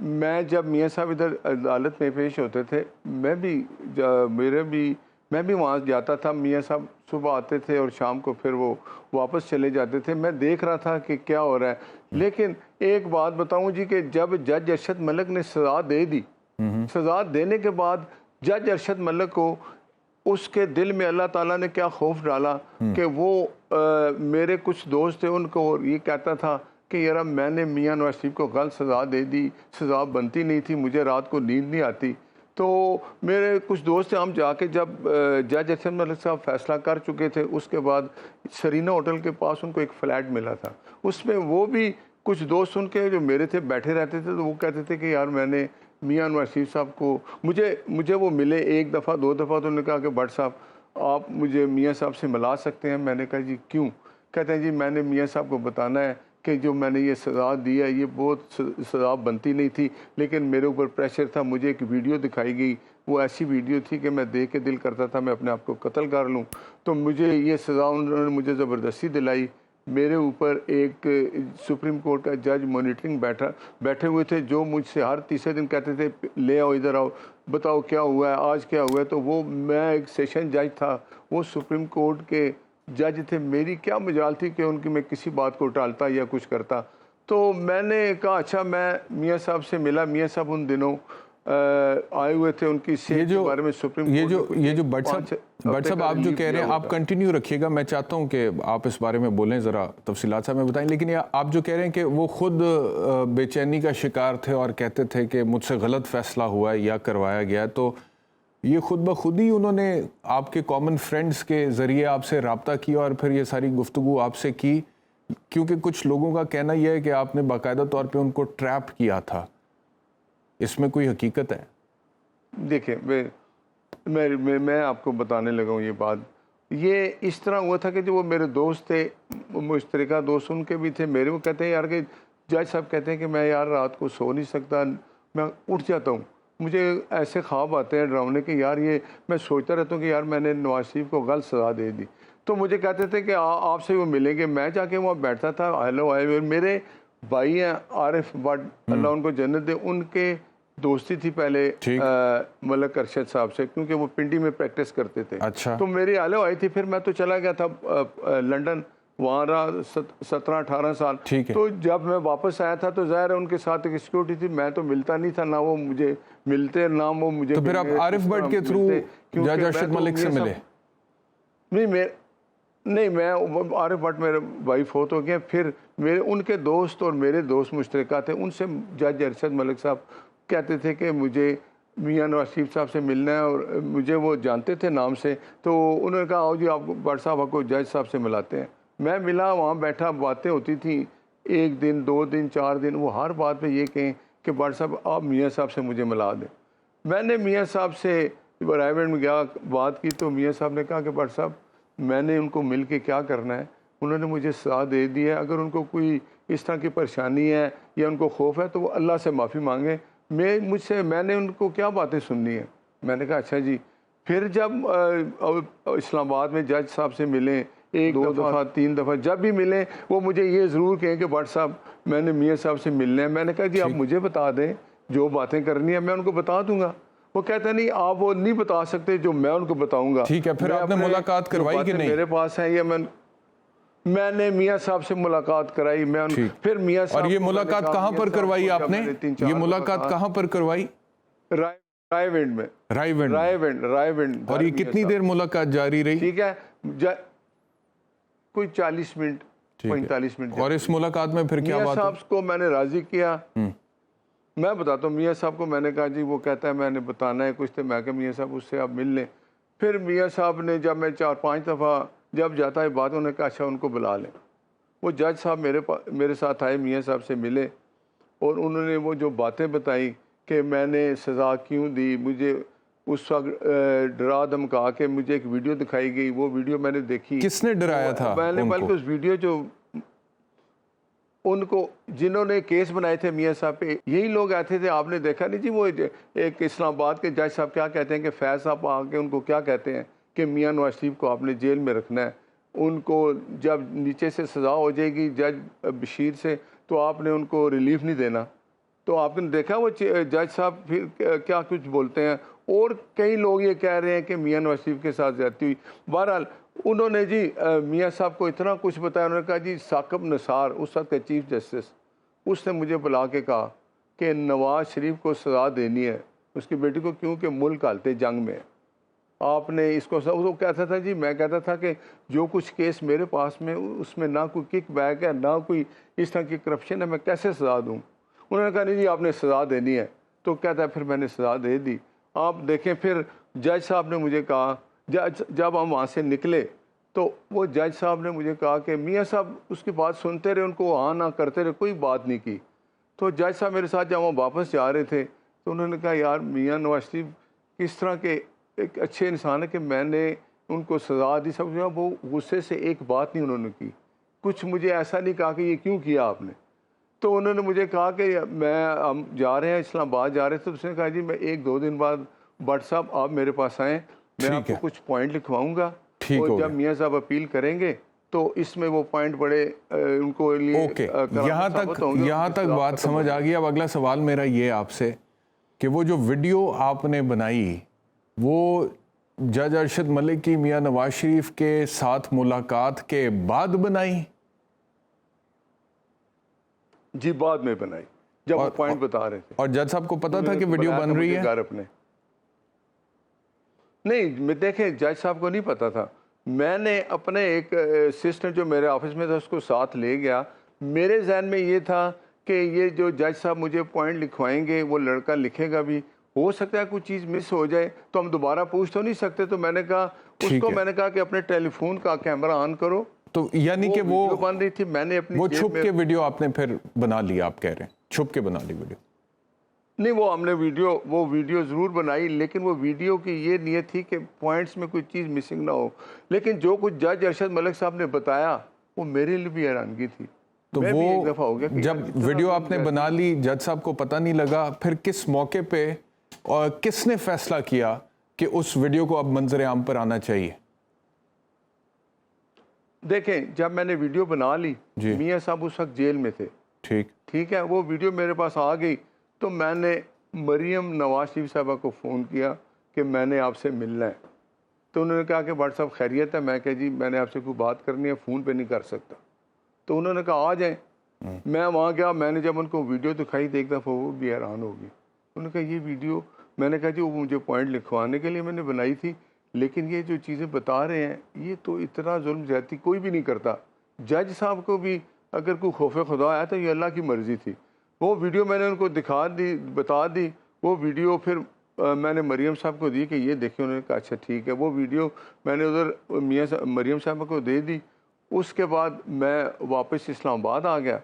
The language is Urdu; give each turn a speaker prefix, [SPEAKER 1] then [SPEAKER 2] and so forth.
[SPEAKER 1] میں جب میاں صاحب ادھر عدالت میں پیش ہوتے تھے میں بھی وہاں جاتا تھا. میاں صاحب صبح آتے تھے اور شام کو پھر وہ واپس چلے جاتے تھے. میں دیکھ رہا تھا کہ کیا ہو رہا ہے. لیکن ایک بات بتاؤں جی کہ جب جج ارشد ملک نے سزا دے دی, سزا دینے کے بعد جج ارشد ملک کو اس کے دل میں اللہ تعالیٰ نے کیا خوف ڈالا کہ وہ میرے کچھ دوست تھے ان کو یہ کہتا تھا کہ یار میں نے میاں نواز شریف کو غلط سزا دے دی, سزا بنتی نہیں تھی, مجھے رات کو نیند نہیں آتی. تو میرے کچھ دوست تھے, ہم جا کے جب جج ارشد ملک صاحب فیصلہ کر چکے تھے, اس کے بعد سرینا ہوٹل کے پاس ان کو ایک فلیٹ ملا تھا. اس میں وہ بھی کچھ دوست ان کے جو میرے تھے بیٹھے رہتے تھے, تو وہ کہتے تھے کہ یار میں نے میاں نواز شریف صاحب کو مجھے وہ ملے ایک دفعہ دو دفعہ, تو انہوں نے کہا کہ بٹ صاحب آپ مجھے میاں صاحب سے ملا سکتے ہیں. میں نے کہا جی کیوں؟ کہتے ہیں جی میں نے میاں صاحب کو بتانا ہے کہ جو میں نے یہ سزا دی ہے یہ بہت سزا بنتی نہیں تھی, لیکن میرے اوپر پریشر تھا. مجھے ایک ویڈیو دکھائی گئی, وہ ایسی ویڈیو تھی کہ میں دیکھ کے دل کرتا تھا میں اپنے آپ کو قتل کر لوں. تو مجھے یہ سزا انہوں نے مجھے زبردستی دلائی. میرے اوپر ایک سپریم کورٹ کا جج مانیٹرنگ بیٹھے ہوئے تھے, جو مجھ سے ہر تیسرے دن کہتے تھے لے آؤ ادھر آؤ, بتاؤ کیا ہوا ہے, آج کیا ہوا ہے. تو وہ میں ایک سیشن جج تھا, وہ سپریم کورٹ کے جج تھے, میری کیا مجال تھی کہ ان کی میں کسی بات کو ٹالتا یا کچھ کرتا. تو میں نے کہا اچھا میں میاں صاحب سے ملا. میاں صاحب ان دنوں آئے ہوئے تھے, ان کی صحت کے بارے میں سپریم کورٹ
[SPEAKER 2] یہ جو بٹ صاحب آپ جو کہہ رہے ہیں آپ کنٹینیو رکھیے گا, میں چاہتا ہوں کہ آپ اس بارے میں بولیں, ذرا تفصیلات صاحب میں بتائیں. لیکن آپ جو کہہ رہے ہیں کہ وہ خود بے چینی کا شکار تھے اور کہتے تھے کہ مجھ سے غلط فیصلہ ہوا ہے یا کروایا گیا ہے, تو یہ خود بخود ہی انہوں نے آپ کے کامن فرینڈز کے ذریعے آپ سے رابطہ کیا اور پھر یہ ساری گفتگو آپ سے کی؟ کیونکہ کچھ لوگوں کا کہنا یہ ہے کہ آپ نے باقاعدہ طور پہ ان کو ٹریپ کیا تھا, اس میں کوئی حقیقت ہے؟
[SPEAKER 1] دیکھیں میں آپ کو بتانے لگا ہوں یہ بات. یہ اس طرح ہوا تھا کہ جو وہ میرے دوست تھے, مشترکہ دوست ان کے بھی تھے, میرے وہ کہتے ہیں یار کہ جج صاحب کہتے ہیں کہ میں یار رات کو سو نہیں سکتا, میں اٹھ جاتا ہوں, مجھے ایسے خواب آتے ہیں ڈراؤنے کہ یار یہ میں سوچتا رہتا ہوں کہ یار میں نے نواز شریف کو غلط سزا دے دی. تو مجھے کہتے تھے کہ آپ سے وہ ملیں گے. میں جا کے وہاں بیٹھتا تھا, ہیلو آئے میرے بھائی ہیں عارف بٹ اللہ ان کو جنت دے, ان کے دوستی تھی پہلے ملک ارشد صاحب سے, کیونکہ وہ پنڈی میں پریکٹس کرتے تھے. تو میری آلو آئی تھی, پھر میں تو چلا گیا تھا لنڈن, وہاں رہا 17-18 سال. تو جب میں واپس آیا تھا تو ظاہر ہے ان کے ساتھ ایک سیکورٹی تھی, میں تو ملتا نہیں تھا, نہ وہ مجھے ملتے نہ وہ مجھے.
[SPEAKER 2] تو پھر آپ عارف بٹ کے تھرو جج ارشد ملک سے ملے؟
[SPEAKER 1] نہیں, میں عارف بٹ میرے بھائی فوت ہو گئے. پھر میرے ان کے دوست اور میرے دوست مشترکہ تھے, ان سے جج ارشد ملک صاحب کہتے تھے کہ مجھے میاں نواز شریف صاحب سے ملنا ہے, اور مجھے وہ جانتے تھے نام سے. تو انہوں نے کہا آؤ جی آپ بٹ صاحب آپ کو جج صاحب سے ملاتے ہیں. میں ملا, وہاں بیٹھا, باتیں ہوتی تھیں, 1 دن 2 دن 4 دن, وہ ہر بات پہ یہ کہیں کہ بٹ صاحب آپ میاں صاحب سے مجھے ملا دیں. میں نے میاں صاحب سے رائے بینڈ میں گیا, بات کی, تو میاں صاحب نے کہا کہ بٹ صاحب میں نے ان کو مل کے کیا کرنا ہے, انہوں نے مجھے سزا دے دی ہے, اگر ان کو کوئی اس طرح کی پریشانی ہے یا ان کو خوف ہے تو وہ اللہ سے معافی مانگیں, میں نے ان کو کیا باتیں سننی ہیں. میں نے کہا اچھا جی. پھر جب اسلام آباد میں جج صاحب سے ملیں 1 دفعہ 3 دفعہ, جب بھی ملیں وہ مجھے یہ ضرور کہیں کہ بٹ صاحب میں نے میاں صاحب سے ملنا ہے. میں نے کہا جی آپ مجھے بتا دیں, جو باتیں کرنی ہیں میں ان کو بتا دوں گا. وہ کہتے ہیں نہیں آپ وہ نہیں بتا سکتے جو میں ان کو بتاؤں گا.
[SPEAKER 2] ٹھیک ہے, پھر آپ نے ملاقات کروائی کہ نہیں؟
[SPEAKER 1] میرے پاس ہیں, یہ میں نے میاں صاحب سے ملاقات کرائی. پھر میاں صاحب,
[SPEAKER 2] اور یہ ملاقات کہاں پر کروائی آپ نے؟ یہ ملاقات کہاں پر کروائی؟
[SPEAKER 1] رائے ونڈ میں. رائے ونڈ.
[SPEAKER 2] اور یہ کتنی دیر ملاقات جاری رہی؟
[SPEAKER 1] ٹھیک ہے, کوئی 40 منٹ 45 منٹ.
[SPEAKER 2] اور اس ملاقات میں پھر کیا بات؟
[SPEAKER 1] میاں صاحب کو میں نے راضی کیا. میں بتاتا ہوں, میاں صاحب کو میں نے کہا جی, وہ کہتا ہے میں نے بتانا ہے کچھ, تو میں کہا میاں صاحب اس سے آپ مل لیں. پھر میاں صاحب نے جب میں 4-5 دفعہ جب جاتا ہے بات, انہوں نے کہا اچھا ان کو بلا لیں. وہ جج صاحب میرے ساتھ آئے, میاں صاحب سے ملے, اور انہوں نے وہ جو باتیں بتائیں کہ میں نے سزا کیوں دی, مجھے اس وقت ڈرا دھمکا کے مجھے ایک ویڈیو دکھائی گئی, وہ ویڈیو میں نے دیکھی.
[SPEAKER 2] کس نے ڈرایا تھا
[SPEAKER 1] میں نے بلکہ اس ویڈیو جو ان کو جنہوں نے کیس بنائے تھے میاں صاحب پہ, یہی لوگ آتے تھے. آپ نے دیکھا نہیں جی, وہ ایک اسلام آباد کے جج صاحب کیا کہتے ہیں کہ فیض صاحب آ کے ان کو کیا کہتے ہیں کہ میاں نواز شریف کو آپ نے جیل میں رکھنا ہے, ان کو جب نیچے سے سزا ہو جائے گی جج بشیر سے تو آپ نے ان کو ریلیف نہیں دینا. تو آپ نے دیکھا وہ جج صاحب پھر کیا کچھ بولتے ہیں، اور کئی لوگ یہ کہہ رہے ہیں کہ میاں نواز شریف کے ساتھ زیادتی ہوئی. بہرحال انہوں نے جی میاں صاحب کو اتنا کچھ بتایا. انہوں نے کہا جی ثاقب نثار اس وقت کا چیف جسٹس، اس نے مجھے بلا کے کہا کہ نواز شریف کو سزا دینی ہے اس کی بیٹی کو، کیونکہ ملک حالت جنگ میں ہے. آپ نے اس کو وہ کہتا تھا جی، میں کہتا تھا کہ جو کچھ کیس میرے پاس میں اس میں نہ کوئی کک بیک ہے، نہ کوئی اس طرح کی کرپشن ہے، میں کیسے سزا دوں؟ انہوں نے کہا نہیں جی آپ نے سزا دینی ہے. تو کہتا ہے پھر میں نے سزا دے دی. آپ دیکھیں پھر جج صاحب نے مجھے کہا، جب ہم وہاں سے نکلے تو وہ جج صاحب نے مجھے کہا کہ میاں صاحب اس کی بات سنتے رہے، ان کو ہاں نہ کرتے رہے، کوئی بات نہیں کی. تو جج صاحب میرے ساتھ جب ہم واپس جا رہے تھے تو انہوں نے کہا یار میاں نواز شریف کس طرح کے ایک اچھے انسان ہے کہ میں نے ان کو سزا دی. سب وہ غصے سے ایک بات نہیں انہوں نے کی، کچھ مجھے ایسا نہیں کہا کہ یہ کیوں کیا آپ نے. تو انہوں نے مجھے کہا کہ ہم جا رہے ہیں اسلام آباد جا رہے تھے. تو اس نے کہا جی میں 1-2 دن بعد بٹ صاحب آپ میرے پاس آئیں، میں آپ کو کچھ پوائنٹ لکھواؤں گا، اور جب میاں صاحب اپیل کریں گے تو اس میں وہ پوائنٹ بڑے ان کو لیے
[SPEAKER 2] اوکے. یہاں تک بات سمجھ آ گئی. اب اگلا سوال میرا یہ آپ سے کہ وہ جو ویڈیو آپ نے بنائی وہ جج ارشد ملک کی میاں نواز شریف کے ساتھ ملاقات کے بعد بنائی؟
[SPEAKER 1] جی بعد میں بنائی، جب وہ پوائنٹ بتا رہے تھے.
[SPEAKER 2] اور جج صاحب کو پتا تھا کہ ویڈیو بن رہی ہے؟
[SPEAKER 1] گھر اپنے نہیں، دیکھیں جج صاحب کو نہیں پتا تھا. میں نے اپنے ایک اسسٹنٹ جو میرے آفس میں تھا اس کو ساتھ لے گیا. میرے ذہن میں یہ تھا کہ یہ جو جج صاحب مجھے پوائنٹ لکھوائیں گے وہ لڑکا لکھے گا بھی، ہو سکتا ہے کوئی چیز مس ہو جائے تو ہم دوبارہ پوچھ تو نہیں سکتے. تو میں نے کہا اس کو، میں نے کہا کہ اپنے ٹیلی فون کا کیمرہ آن کرو.
[SPEAKER 2] تو یعنی کہ وہ
[SPEAKER 1] بن رہی تھی، میں نے اپنی
[SPEAKER 2] وہ چھپ کے ویڈیو آپ نے پھر بنا لی، آپ کہہ رہے ہیں چھپ کے بنا لی ویڈیو؟
[SPEAKER 1] نہیں، وہ ہم نے وہ ویڈیو ضرور بنائی، لیکن وہ ویڈیو کی یہ نیت تھی کہ پوائنٹس میں کوئی چیز مسنگ نہ ہو. لیکن جو کچھ جج ارشد ملک صاحب نے بتایا وہ میرے لیے بھی حیرانگی تھی.
[SPEAKER 2] تو وہ جب ویڈیو آپ نے بنا لی جج صاحب کو پتہ نہیں لگا، پھر کس موقع پہ اور کس نے فیصلہ کیا کہ اس ویڈیو کو اب منظر عام پر آنا چاہیے؟
[SPEAKER 1] دیکھیں جب میں نے ویڈیو بنا لی، میاں صاحب اس وقت جیل میں تھے، ٹھیک ہے، وہ ویڈیو میرے پاس آ گئی تو میں نے مریم نواز شریف صاحبہ کو فون کیا کہ میں نے آپ سے ملنا ہے. تو انہوں نے کہا کہ بٹ صاحب خیریت ہے؟ میں کہ جی میں نے آپ سے کوئی بات کرنی ہے، فون پہ نہیں کر سکتا. تو انہوں نے کہا آ جائیں. میں وہاں گیا، میں نے جب ان کو ویڈیو دکھائی تو ایک دفعہ وہ بھی حیران ہو گئی. انہوں نے کہا یہ ویڈیو، میں نے کہا جی وہ مجھے پوائنٹ لکھوانے کے لیے میں نے بنائی تھی، لیکن یہ جو چیزیں بتا رہے ہیں یہ تو اتنا ظلم زیادتی کوئی بھی نہیں کرتا. جج صاحب کو بھی اگر کوئی خوف خدا آیا تو یہ اللہ کی مرضی تھی. وہ ویڈیو میں نے ان کو دکھا دی، بتا دی. وہ ویڈیو پھر میں نے مریم صاحب کو دی کہ یہ دیکھیں. انہوں نے کہا اچھا ٹھیک ہے. وہ ویڈیو میں نے ادھر مریم صاحبہ کو دے دی. اس کے بعد میں واپس اسلام آباد آ گیا.